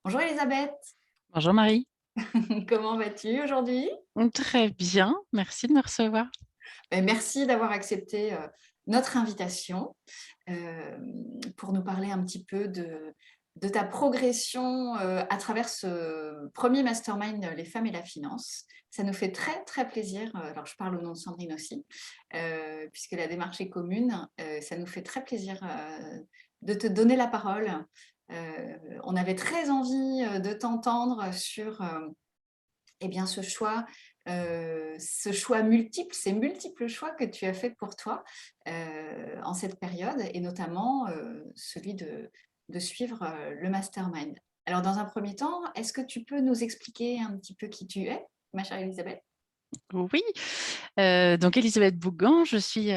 Bonjour Elisabeth, Bonjour Marie. comment vas-tu aujourd'hui? Très bien, merci de me recevoir. Merci d'avoir accepté notre invitation pour nous parler un petit peu de ta progression à travers ce premier mastermind Les femmes et la finance. Ça nous fait très très plaisir, alors je parle au nom de Sandrine aussi, puisque la démarche est commune, ça nous fait très plaisir de te donner la parole. On avait très envie de t'entendre sur eh bien, ce choix multiple, ces multiples choix que tu as fait pour toi en cette période, et notamment celui de suivre le mastermind. Alors, dans un premier temps, est-ce que tu peux nous expliquer un petit peu qui tu es, ma chère Elisabeth? Oui, donc Elisabeth Bougan, je suis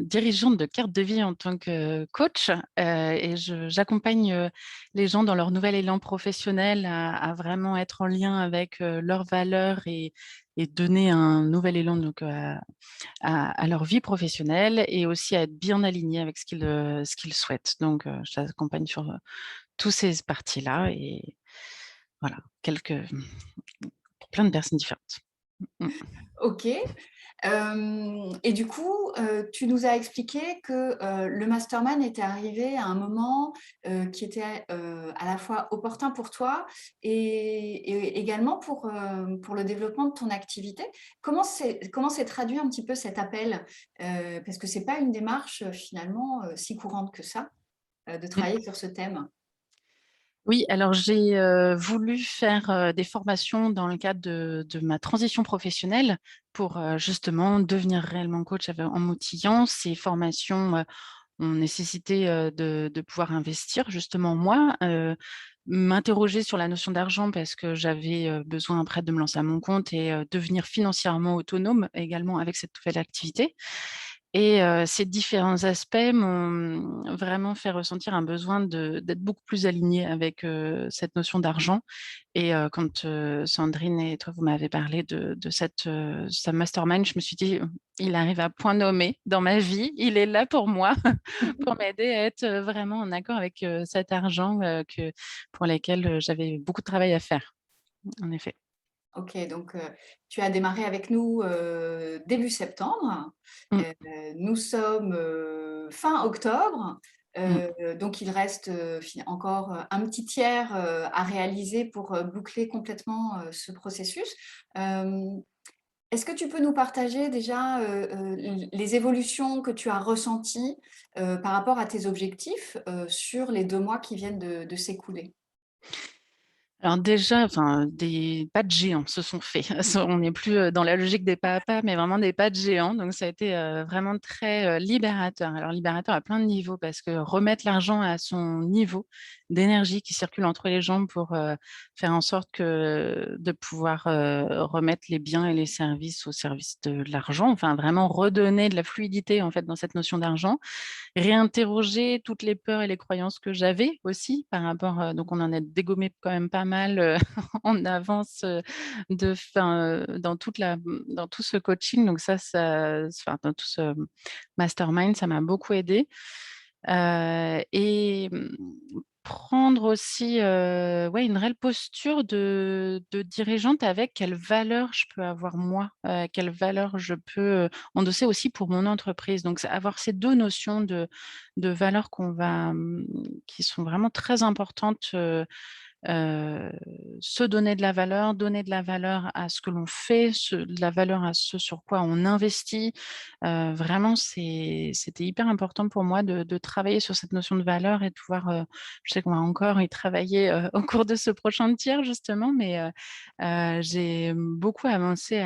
dirigeante de Carte de vie en tant que coach et j'accompagne les gens dans leur nouvel élan professionnel à vraiment être en lien avec leurs valeurs et donner un nouvel élan donc, à leur vie professionnelle et aussi à être bien alignés avec ce qu'ils souhaitent. Donc, je t'accompagne sur tous ces parties-là et voilà, pour plein de personnes différentes. Mm. Ok. Et du coup, tu nous as expliqué que le mastermind était arrivé à un moment qui était à la fois opportun pour toi et également pour le développement de ton activité. Comment s'est traduit un petit peu cet appel? Parce que ce n'est pas une démarche finalement si courante que ça, de Mm. travailler sur ce thème. Oui, alors j'ai voulu faire des formations dans le cadre de ma transition professionnelle pour justement devenir réellement coach en m'outillant. Ces formations ont nécessité de pouvoir investir justement moi, m'interroger sur la notion d'argent parce que j'avais besoin après de me lancer à mon compte et devenir financièrement autonome également avec cette nouvelle activité. Et ces différents aspects m'ont vraiment fait ressentir un besoin d'être beaucoup plus alignée avec cette notion d'argent. Et quand Sandrine et toi, vous m'avez parlé de ce mastermind, je me suis dit: «Il arrive à point nommé dans ma vie, il est là pour moi, pour m'aider à être vraiment en accord avec cet argent pour lequel j'avais beaucoup de travail à faire», en effet. Ok, donc tu as démarré avec nous début septembre. Mmh, Euh, Nous sommes fin octobre. mmh. Donc il reste encore un petit tiers à réaliser pour boucler complètement ce processus. Euh, Est-ce que tu peux nous partager déjà les évolutions que tu as ressenties par rapport à tes objectifs sur les 2 mois qui viennent de s'écouler? Alors déjà, enfin, des pas de géants se sont faits. On n'est plus dans la logique des pas à pas, mais vraiment des pas de géants. Donc ça a été vraiment très libérateur. Alors libérateur à plein de niveaux parce que remettre l'argent à son niveau d'énergie qui circule entre les jambes pour faire en sorte que de pouvoir remettre les biens et les services au service de l'argent, enfin vraiment redonner de la fluidité en fait dans cette notion d'argent. Réinterroger toutes les peurs et les croyances que j'avais aussi par rapport, donc on en a dégommé quand même pas mal, en avance, dans tout ce coaching, donc enfin dans tout ce mastermind, ça m'a beaucoup aidée. Et prendre aussi, ouais, une réelle posture de dirigeante avec quelles valeurs je peux avoir moi, quelles valeurs je peux, endosser aussi pour mon entreprise. Donc c'est avoir ces 2 notions de valeurs qui sont vraiment très importantes, Heu, se donner de la valeur à ce que l'on fait, de la valeur à ce sur quoi on investit. Vraiment, c'était hyper important pour moi de travailler sur cette notion de valeur et de pouvoir, je sais qu'on va encore y travailler, au cours de ce prochain tiers justement, mais j'ai beaucoup avancé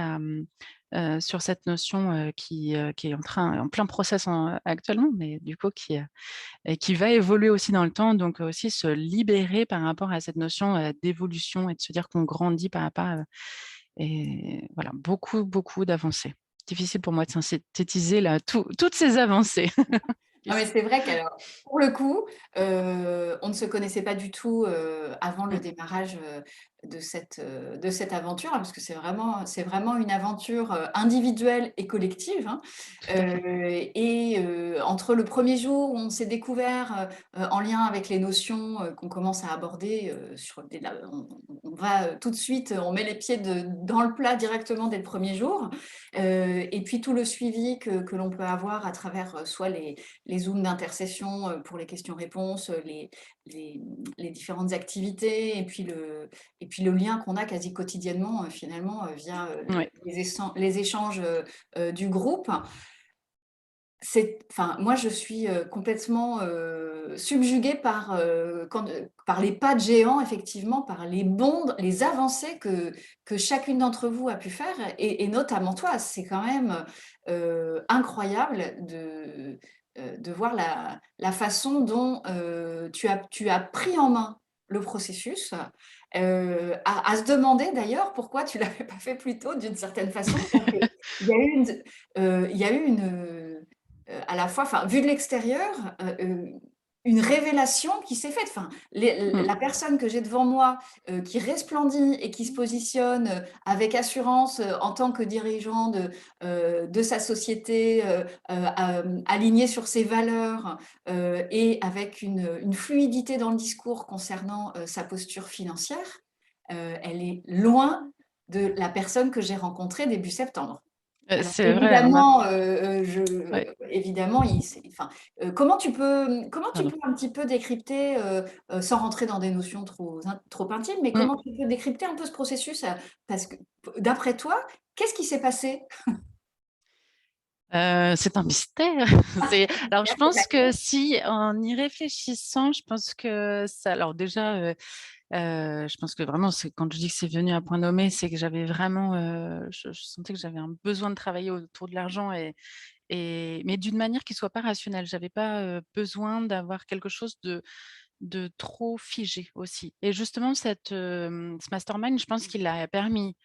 sur cette notion, qui est en plein process actuellement, mais du coup et qui va évoluer aussi dans le temps, donc aussi se libérer par rapport à cette notion, d'évolution et de se dire qu'on grandit pas à pas, et voilà, beaucoup, beaucoup d'avancées. Difficile pour moi de synthétiser là toutes ces avancées. Non, mais Yes. c'est vrai qu'alors, pour le coup, on ne se connaissait pas du tout, avant le Mmh. démarrage, de cette aventure, hein, parce que c'est vraiment une aventure, individuelle et collective, hein. Tout à fait. Entre le premier jour où on s'est découvert, en lien avec les notions, qu'on commence à aborder, sur dès la on va, tout de suite, on met les pieds dans le plat directement dès le premier jour, et puis tout le suivi que l'on peut avoir à travers, soit les zooms d'intercession, pour les questions-réponses, les différentes activités et puis le lien qu'on a quasi quotidiennement, finalement, via, Ouais. les échanges, du groupe. Enfin, moi, je suis, complètement, subjuguée par les pas de géant, effectivement, par les avancées que chacune d'entre vous a pu faire et notamment toi. C'est quand même, incroyable de voir la façon dont, tu as pris en main le processus, à se demander d'ailleurs pourquoi tu l'avais pas fait plus tôt d'une certaine façon. Parce qu'il y a eu il y a eu à la fois, enfin, vu de l'extérieur, une révélation qui s'est faite. Enfin, Mmh. la personne que j'ai devant moi, qui resplendit et qui se positionne, avec assurance, en tant que dirigeant de sa société, alignée sur ses valeurs, et avec une fluidité dans le discours concernant, sa posture financière, elle est loin de la personne que j'ai rencontrée début septembre. Alors C'est vrai, on a évidemment, ouais, évidemment, comment tu pardon. peux un petit peu décrypter, sans rentrer dans des notions trop intimes, mais Mmh. comment tu peux décrypter un peu ce processus, parce que d'après toi, qu'est-ce qui s'est passé? C'est un mystère. C'est alors je Mystère, c'est pense la que si en y réfléchissant, je pense que ça alors déjà, je pense que vraiment c'est quand je dis que c'est venu à point nommé, c'est que j'avais vraiment, je sentais que j'avais un besoin de travailler autour de l'argent et mais d'une manière qui soit pas rationnelle. J'avais pas, besoin d'avoir quelque chose de trop figé aussi et justement ce mastermind, je pense qu'il a permis,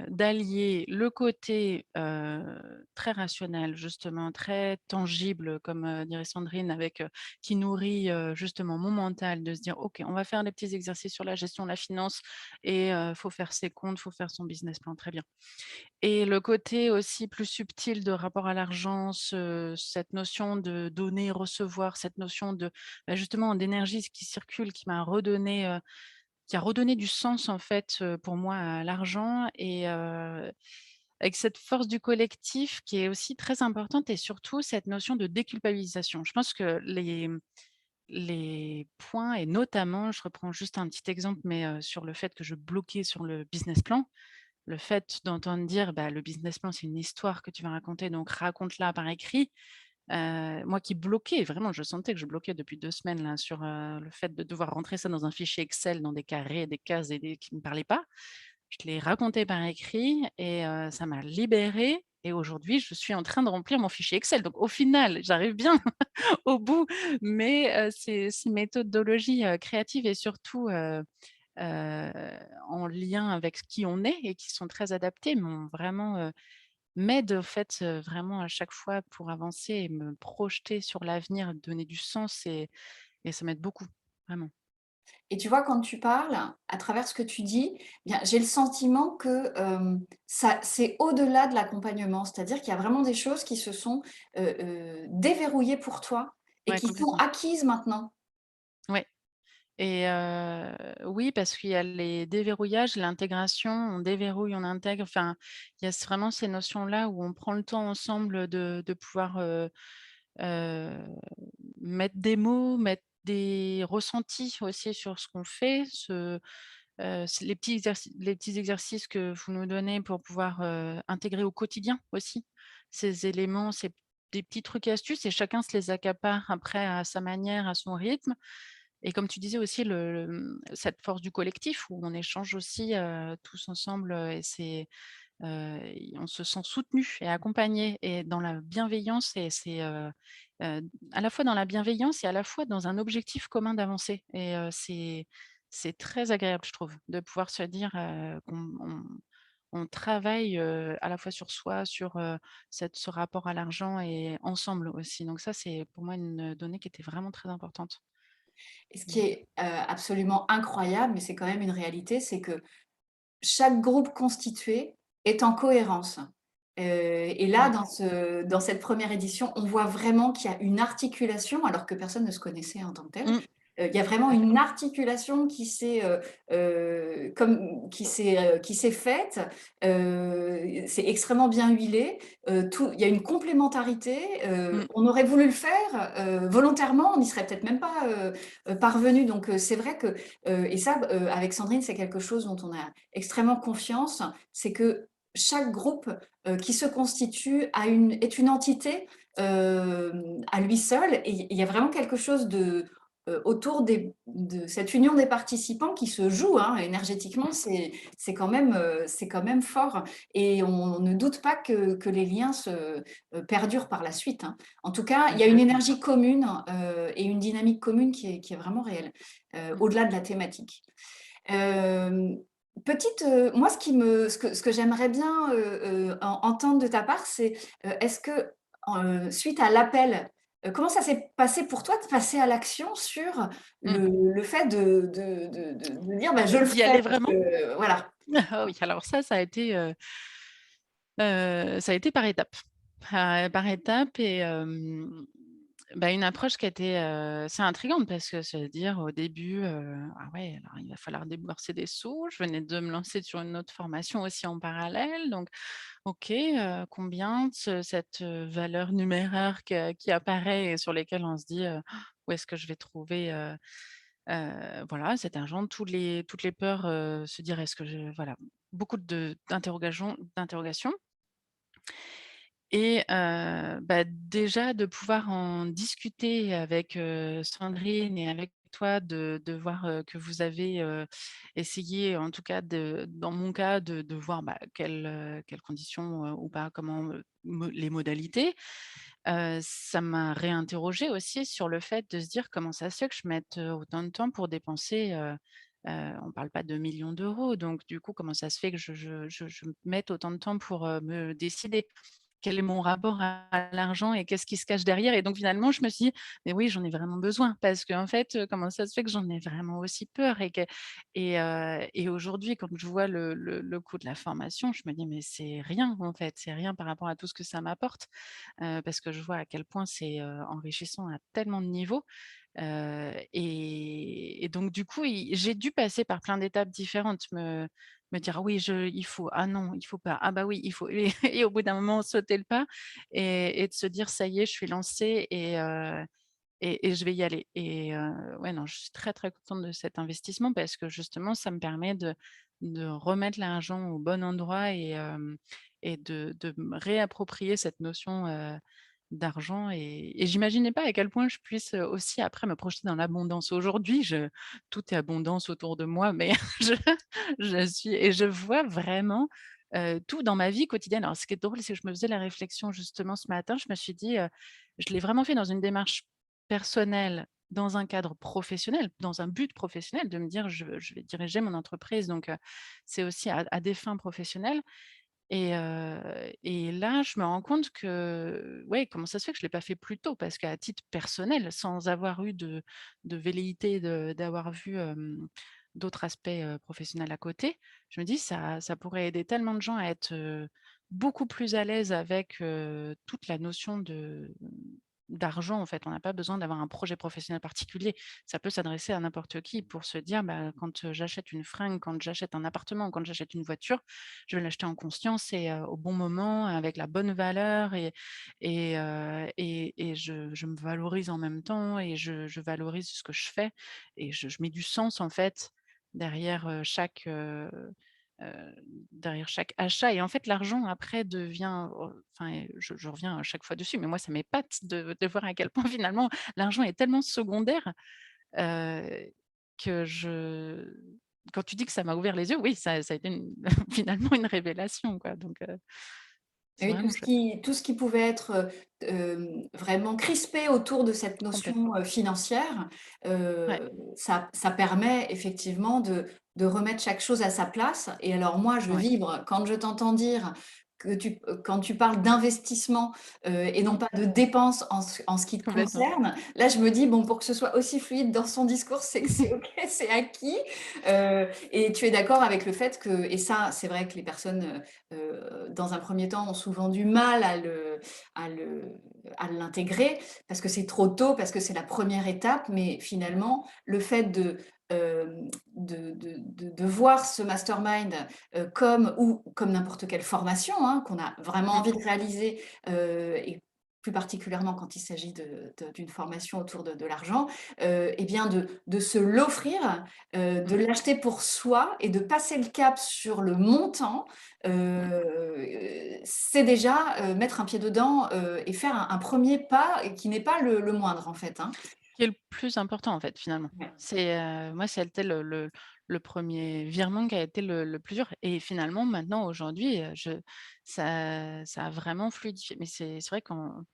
d'allier le côté, très rationnel, justement, très tangible comme, dirait Sandrine avec, qui nourrit, justement mon mental de se dire: «OK, on va faire des petits exercices sur la gestion de la finance et faut faire ses comptes, faut faire son business plan». Très bien. Et le côté aussi plus subtil de rapport à l'argent, cette notion de donner, recevoir, cette notion de, bah, justement d'énergie qui circule, qui a redonné du sens en fait, pour moi à l'argent avec cette force du collectif qui est aussi très importante et surtout cette notion de déculpabilisation. Je pense que les points et notamment, je reprends juste un petit exemple, mais sur le fait que je bloquais sur le business plan, le fait d'entendre dire: «Bah, le business plan, c'est une histoire que tu vas raconter, donc raconte-la par écrit». Moi qui bloquais, vraiment, je sentais que je bloquais depuis 2 semaines là sur, le fait de devoir rentrer ça dans un fichier Excel, dans des carrés, des cases et des qui ne me parlaient pas. Je l'ai raconté par écrit et ça m'a libérée et aujourd'hui, je suis en train de remplir mon fichier Excel. Donc au final, j'arrive bien au bout, mais ces méthodologies, créatives et surtout, heu, en lien avec qui on est et qui sont très adaptés, m'ont vraiment, m'aident au fait, vraiment à chaque fois pour avancer et me projeter sur l'avenir, donner du sens et ça m'aide beaucoup, vraiment. Et tu vois, quand tu parles, à travers ce que tu dis, bien, j'ai le sentiment que, ça c'est au-delà de l'accompagnement. C'est-à-dire qu'il y a vraiment des choses qui se sont, déverrouillées pour toi et Ouais, qui sont complètement. acquises maintenant. Ouais et oui, parce qu'il y a les déverrouillages, l'intégration, on déverrouille, on intègre, enfin, il y a vraiment ces notions-là où on prend le temps ensemble de pouvoir, heu, mettre des mots, mettre des ressentis aussi sur ce qu'on fait, c'est les petits exercices que vous nous donnez pour pouvoir, intégrer au quotidien aussi ces éléments, ces des petits trucs et astuces et chacun se les accapare après à sa manière, à son rythme et comme tu disais aussi cette force du collectif où on échange aussi, tous ensemble, et on se sent soutenu et accompagné et dans la bienveillance et heu, à la fois dans la bienveillance et à la fois dans un objectif commun d'avancer c'est très agréable, je trouve, de pouvoir se dire, qu'on on travaille, à la fois sur soi, sur, ce rapport à l'argent et ensemble aussi. Donc ça, c'est pour moi une donnée qui était vraiment très importante. Et ce qui Mmh. est, absolument incroyable, mais c'est quand même une réalité, c'est que chaque groupe constitué est en cohérence. Et là, Mmh. dans cette première édition, on voit vraiment qu'il y a une articulation, alors que personne ne se connaissait en tant que tel. Mmh. Il y a vraiment Ouais. une articulation qui s'est faite. C'est extrêmement bien huilé. Il y a une complémentarité. Mmh. On aurait voulu le faire, volontairement, on n'y serait peut-être même pas, parvenus. Donc, c'est vrai que, et ça, avec Sandrine, c'est quelque chose dont on a extrêmement confiance, c'est que chaque groupe, qui se constitue est une entité, à lui seul, et il y a vraiment quelque chose autour de cette union des participants qui se joue, hein, énergétiquement. C'est quand même fort, et on ne doute pas que les liens perdurent par la suite, hein. En tout cas, il y a une Complètement. énergie commune, et une dynamique commune qui est vraiment réelle, Mmh. au-delà de la thématique. Hem, moi, ce que j'aimerais bien, entendre de ta part, c'est, est-ce que, suite à l'appel, comment ça s'est passé pour toi de passer à l'action sur Mmh. le fait de dire: «Bah, je le D'y ferai», aller parce vraiment? que voilà. Ah oui, alors ça a été, ça a été par étapes. Par étapes et bah, une approche qui a été, assez intrigante parce que se dire au début, «Ah ouais, alors il va falloir débourser des sous». Je venais de me lancer sur une autre formation aussi en parallèle, donc OK, combien cette, valeur numéraire qui apparaît et sur lesquelles on se dit, «Où est-ce que je vais trouver, voilà, cet argent?» Toutes les peurs, se dire: «Est-ce que je» voilà, beaucoup d'interrogations et bah, déjà de pouvoir en discuter avec, Sandrine et avec toi, de voir, que vous avez, essayé en tout cas dans mon cas de voir, bah, quelles conditions, ou pas, comment, les modalités. Ça m'a réinterrogée aussi sur le fait de se dire: «Comment ça se fait que je mette, autant de temps pour dépenser?» On parle pas de millions d'euros, donc du coup, comment ça se fait que je mette autant de temps pour, me décider? Quel est mon rapport à l'argent et qu'est-ce qui se cache derrière? Et donc finalement, je me suis dit: «Mais oui, j'en ai vraiment besoin» parce qu'en fait, comment ça se fait que j'en ai vraiment aussi peur et aujourd'hui, quand je vois le coût de la formation, je me dis: «Mais c'est rien en fait, c'est rien par rapport à tout ce que ça m'apporte». Parce que je vois à quel point c'est, enrichissant à tellement de niveaux. Et donc du coup, j'ai dû passer par plein d'étapes différentes, me dire: «Ah oui, il faut, ah non, il faut pas, ah bah oui, il faut» et au bout d'un moment sauter le pas et de se dire: «Ça y est, je suis lancée et je vais y aller» et ouais, non, je suis très, très contente de cet investissement parce que justement, ça me permet de remettre l'argent au bon endroit et de me réapproprier cette notion, d'argent et j'imaginais pas à quel point je puisse, aussi après me projeter dans l'abondance. Aujourd'hui, je tout est abondance autour de moi, mais je je vois vraiment, tout dans ma vie quotidienne. Alors ce qui est drôle, c'est que je me faisais la réflexion justement ce matin, je me suis dit, je l'ai vraiment fait dans une démarche personnelle, dans un cadre professionnel, dans un but professionnel, de me dire: «Je vais diriger mon entreprise», donc c'est aussi à des fins professionnelles et là, je me rends compte que, ouais, comment ça se fait que je ne l'ai pas fait plus tôt? Parce qu'à titre personnel, sans avoir eu de velléité d'avoir vu, d'autres aspects, professionnels à côté, je me dis: «Ça pourrait aider tellement de gens à être, beaucoup plus à l'aise avec, toute la notion d'argent, en fait». On n'a pas besoin d'avoir un projet professionnel particulier. Ça peut s'adresser à n'importe qui pour se dire: «Bah, quand, j'achète une fringue, quand j'achète un appartement, quand j'achète une voiture, je vais l'acheter en conscience et au bon moment, avec la bonne valeur et je me valorise en même temps et je valorise ce que je fais et je mets du sens, en fait, derrière, heu, derrière chaque achat et en fait, l'argent après devient, enfin, je reviens à chaque fois dessus, mais moi, ça m'épate de voir à quel point finalement l'argent est tellement secondaire, heu, que je quand tu dis que ça m'a ouvert les yeux, oui, ça a été une finalement une révélation, quoi, donc Et c'est oui, vraiment chouette. tout ce qui pouvait être, vraiment crispé autour de cette notion, Complètement. financière, Ouais. ça permet effectivement de remettre chaque chose à sa place. Et alors moi, je Ouais. vibre quand je t'entends dire quand tu parles d'investissement, et non Mmh. pas de dépenses en ce qui te Complètement. concerne. Là, je me dis: «Bon, pour que ce soit aussi fluide dans son discours, c'est que c'est OK, c'est acquis». Et tu es d'accord avec le fait que et ça, c'est vrai que les personnes, dans un premier temps, ont souvent du mal à le à l'intégrer parce que c'est trop tôt, parce que c'est la première étape. Mais finalement, le fait de voir ce mastermind, comme n'importe quelle formation, hein, qu'on a vraiment Mmh. envie de réaliser, et plus particulièrement quand il s'agit d'une formation autour de l'argent, et bien de se l'offrir, de Mmh. l'acheter pour soi et de passer le cap sur le montant, Mmh. c'est déjà, mettre un pied dedans, et faire un 1er pas et qui n'est pas le moindre en fait, hein. Qui est le plus important, en fait, finalement. Ouais. C'est, moi, ça a été le 1er virement qui a été le plus dur et finalement, maintenant, aujourd'hui, ça a vraiment fluidifié. Mais c'est vrai qu'en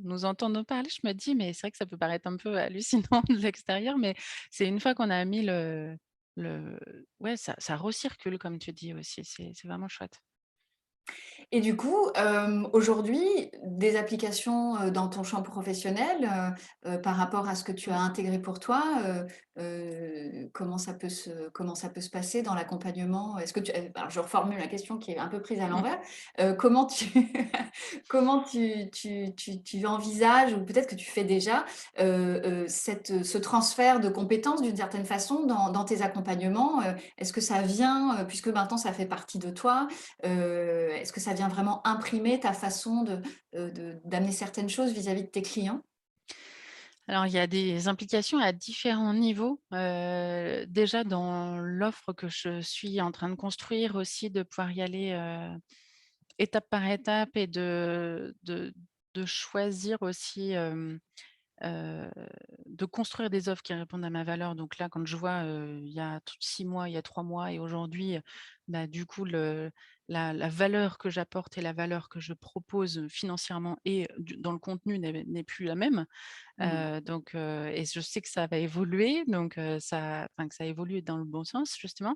nous entendant parler, je me dis: «Mais c'est vrai que ça peut paraître un peu hallucinant de l'extérieur», mais c'est une fois qu'on a mis le ouais, ça recircule comme tu dis aussi, c'est vraiment chouette. Et du coup, aujourd'hui, des applications, dans ton champ professionnel, par rapport à ce que tu as Mmh. intégré pour toi, comment ça peut se passer dans l'accompagnement? Est-ce que tu alors je reformule la question qui est un peu prise à Mmh. l'envers. Comment tu comment tu envisages ou peut-être que tu fais déjà, ce transfert de compétences d'une certaine façon dans tes accompagnements? Est-ce que ça vient, puisque maintenant ça fait partie de toi, est-ce que ça vient vraiment imprimer ta façon d'amener certaines choses vis-à-vis de tes clients? Alors, il y a des implications à différents niveaux. Déjà dans l'offre que je suis en train de construire aussi, de pouvoir y aller, étape par étape et de choisir aussi, heu, de construire des offres qui répondent à ma valeur. Donc là, quand je vois, il y a 6 mois, il y a 3 mois et aujourd'hui, bah, du coup, la valeur que j'apporte et la valeur que je propose, financièrement et dans le contenu n'est plus la même. Mmh. Donc et je sais que ça va évoluer, donc que ça évolue dans le bon sens justement.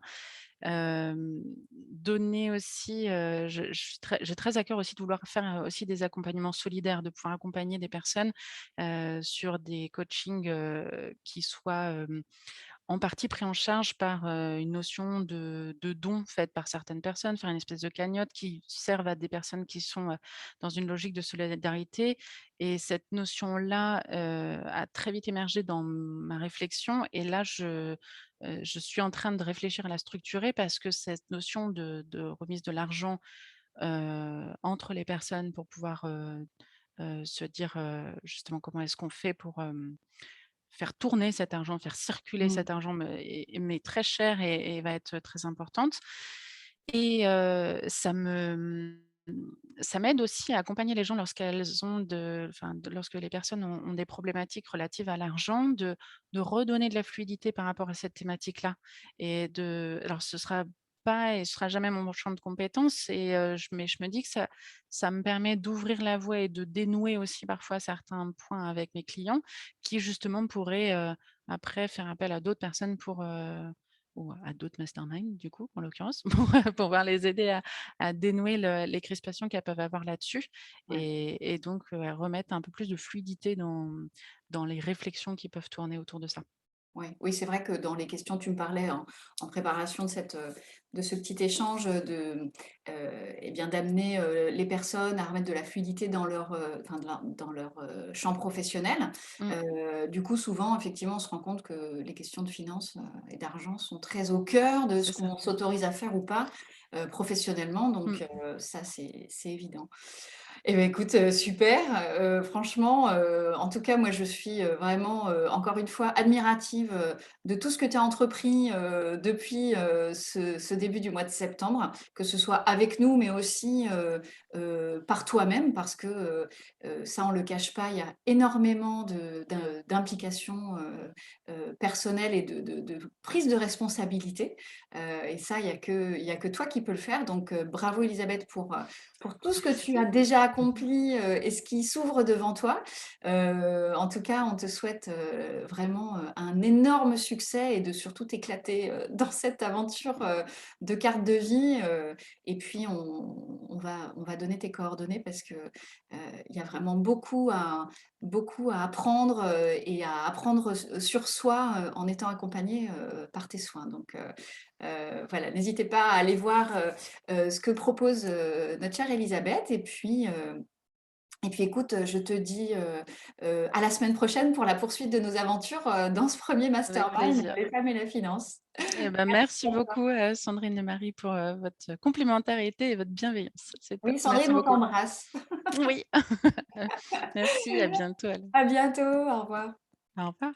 Donner aussi, j'ai très à cœur aussi de vouloir faire, aussi des accompagnements solidaires, de pouvoir accompagner des personnes, sur des coachings, qui soient, en partie pris en charge par, une notion de don faite par certaines personnes, faire une espèce de cagnotte qui serve à des personnes qui sont, dans une logique de solidarité et cette notion-là, a très vite émergé dans ma réflexion et là je suis en train de réfléchir à la structurer parce que cette notion de remise de l'argent, entre les personnes pour pouvoir, se dire, justement comment est-ce qu'on fait pour, faire tourner cet argent, faire circuler Mmh. cet argent m'est très chère et va être très importante et ça m'aide aussi à accompagner les gens lorsqu'elles ont lorsque les personnes ont des problématiques relatives à l'argent, de redonner de la fluidité par rapport à cette thématique-là et alors ce sera pas et ce sera jamais mon champ de compétences et je me dis que ça me permet d'ouvrir la voie et de dénouer aussi parfois certains points avec mes clients qui justement pourraient, après faire appel à d'autres personnes ou à d'autres masterminds du coup, en l'occurrence, pour pouvoir les aider à dénouer les crispations qu'elles peuvent avoir là-dessus Ouais. et donc remettre un peu plus de fluidité dans les réflexions qui peuvent tourner autour de ça. Ouais, oui, c'est vrai que dans les questions, tu me parlais en préparation de ce petit échange, et bien d'amener, les personnes à remettre de la fluidité dans enfin dans leur, champ professionnel. Mmh, Du coup, souvent, effectivement, on se rend compte que les questions de finances, et d'argent sont très au cœur de c'est ce ça. qu'on s'autorise à faire ou pas, professionnellement. Mmh. Donc, ça, c'est évident. Eh beh, écoute, super, franchement, en tout cas, moi, je suis, vraiment, encore une fois, admirative, de tout ce que tu as entrepris, depuis, ce début du mois de septembre, que ce soit avec nous, mais aussi, par toi-même parce que, ça, on le cache pas, il y a énormément d'implications, personnelle et de prise de responsabilité. Et ça, il y a que toi qui peux le faire. Donc, bravo Elisabeth pour tout ce que tu as déjà accompli et ce qui s'ouvre devant toi. En tout cas, on te souhaite vraiment un énorme succès et de surtout t'éclater dans cette aventure de carte de vie. Et puis, on va donner tes coordonnées parce que il y a vraiment beaucoup à apprendre et à apprendre sur soi en étant accompagné par tes soins. Donc, voilà, n'hésitez pas à aller voir ce que propose notre chère Elisabeth. Et puis écoute, je te dis à la semaine prochaine pour la poursuite de nos aventures dans ce premier Avec mastermind, plaisir. les femmes et la finance. Eh ben, merci beaucoup, Sandrine et Marie pour, votre complémentarité et votre bienveillance. C'est top. Oui, Sandrine, Merci on beaucoup. t'embrasse. Oui. Merci, à bientôt alors. À bientôt, au revoir. Au revoir.